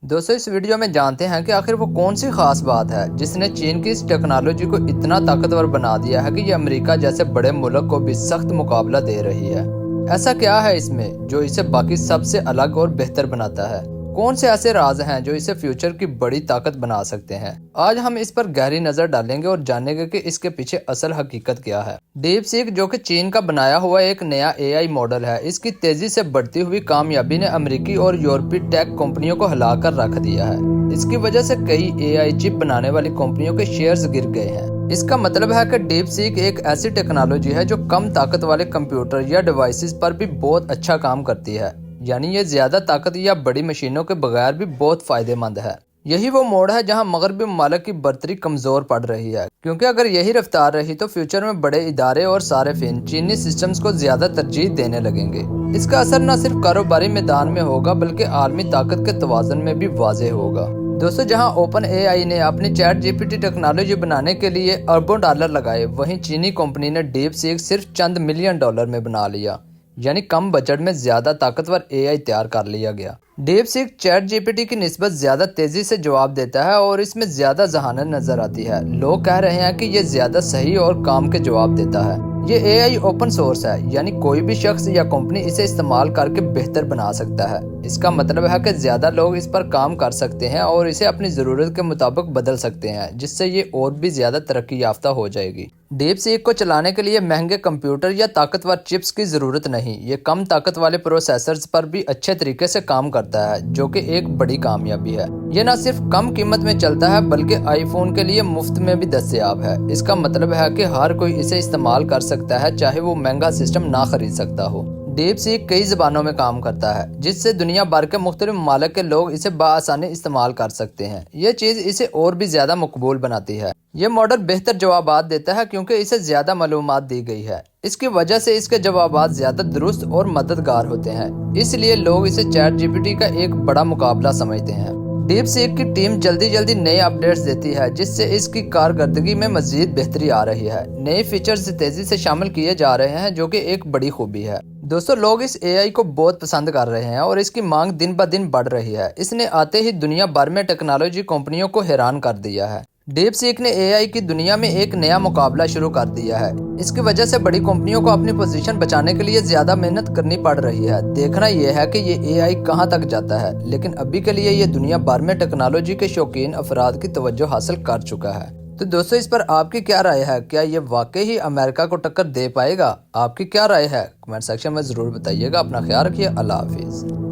दोस्तों इस वीडियो में जानते हैं कि आखिर वो कौन सी खास बात है जिसने चीन की इस टेक्नोलॉजी को इतना ताकतवर बना दिया है कि ये अमेरिका जैसे बड़े मुल्क को भी सख्त मुकाबला दे रही है। ऐसा क्या है इसमें जो इसे बाकी सबसे अलग और बेहतर बनाता है? कौन से ऐसे राज हैं जो इसे फ्यूचर की बड़ी ताकत बना सकते हैं? आज हम इस पर गहरी नजर डालेंगे और जानेंगे कि इसके पीछे असल हकीकत क्या है। डीप सीक जो कि चीन का बनाया हुआ एक नया एआई मॉडल है, इसकी तेजी से बढ़ती हुई कामयाबी ने अमेरिकी और यूरोपीय टेक कंपनियों को हिलाकर रख दिया है। इसकी वजह से कई एआई चिप बनाने वाली कंपनियों के शेयर्स गिर गए हैं। इसका मतलब है कि डीप सीक एक ऐसी टेक्नोलॉजी है जो कम ताकत वाले कंप्यूटर या डिवाइसेस पर भी बहुत अच्छा काम करती है, यानी ये ज्यादा ताकत या बड़ी मशीनों के बगैर भी बहुत फायदेमंद है। यही वो मोड़ है जहां मगरबी ममालिक की बर्तरी कमजोर पड़ रही है, क्योंकि अगर यही रफ्तार रही तो फ्यूचर में बड़े इदारे और सारिफिन चीनी सिस्टम्स को ज्यादा तरजीह देने लगेंगे। इसका असर न सिर्फ कारोबारी मैदान में होगा बल्कि आलमी ताकत के तवाज़ुन में भी वाज़ेह होगा। दोस्तों जहां ओपन एआई ने अपनी चैट जीपीटी टेक्नोलॉजी बनाने के लिए अरबों डॉलर लगाए, वहीं चीनी कंपनी ने डीप सीक सिर्फ चंद मिलियन डॉलर में बना लिया, यानी कम बजट में ज्यादा ताकतवर एआई तैयार कर लिया गया। डीप सीक चैट जीपीटी की निस्बत ज्यादा तेजी से जवाब देता है और इसमें ज्यादा जहानत नजर आती है। लोग कह रहे हैं कि ये ज्यादा सही और काम के जवाब देता है। ये एआई ओपन सोर्स है, यानी कोई भी शख्स या कंपनी इसे इस्तेमाल करके बेहतर बना सकता है। इसका मतलब है कि ज्यादा लोग इस पर काम कर सकते हैं और इसे अपनी जरूरत के मुताबिक बदल सकते हैं, जिससे ये और भी ज्यादा तरक्की याफ्ता हो जाएगी। डीप सीक को चलाने के लिए महंगे कंप्यूटर या ताकतवर चिप्स की जरूरत नहीं। ये कम ताकत वाले प्रोसेसर्स पर भी अच्छे तरीके से काम करता है, जो कि एक बड़ी कामयाबी है। ये न सिर्फ कम कीमत में चलता है बल्कि आईफोन के लिए मुफ्त में भी दस्तयाब है। इसका मतलब है कि हर कोई इसे इस्तेमाल कर सकता है, चाहे वो महंगा सिस्टम ना खरीद सकता हो। डीप सीक कई ज़बानों में काम करता है, जिससे दुनिया भर के मुख्तलिफ ममालिक के लोग इसे बआसानी इस्तेमाल कर सकते हैं। ये चीज़ इसे और भी ज़्यादा मकबूल बनाती है। ये मॉडल बेहतर जवाबात देता है क्योंकि इसे ज़्यादा मालूमात दी गई है। इसकी वजह से इसके जवाबात ज़्यादा दुरुस्त और मददगार होते हैं, इसलिए लोग इसे चैट जीपीटी का एक बड़ा मुकाबला समझते हैं। डीप सीक की टीम जल्दी नए अपडेट्स देती है, जिससे इसकी कारकर्दगी में मजीद बेहतरी आ रही है। नए फीचर्स तेजी से शामिल किए जा रहे हैं, जो कि एक बड़ी खूबी है। दोस्तों लोग इस एआई को बहुत पसंद कर रहे हैं और इसकी मांग दिन ब दिन बढ़ रही है। इसने आते ही दुनिया भर में टेक्नोलॉजी कंपनियों को हैरान कर दिया है। डीप सीक ने एआई की दुनिया में एक नया मुकाबला शुरू कर दिया है। इसकी वजह से बड़ी कंपनियों को अपनी पोजीशन बचाने के लिए ज्यादा मेहनत करनी पड़ रही है। देखना यह है कि ये एआई कहां तक जाता है, लेकिन अभी के लिए ये दुनिया भर में टेक्नोलॉजी के शौकीन अफराद की तवज्जो हासिल कर चुका है। तो दोस्तों इस पर आपकी क्या राय है? क्या ये वाकई ही अमेरिका को टक्कर दे पाएगा? आपकी क्या राय है? कमेंट सेक्शन में जरूर बताइएगा। अपना ख्याल रखिए। अल्लाह हाफिज।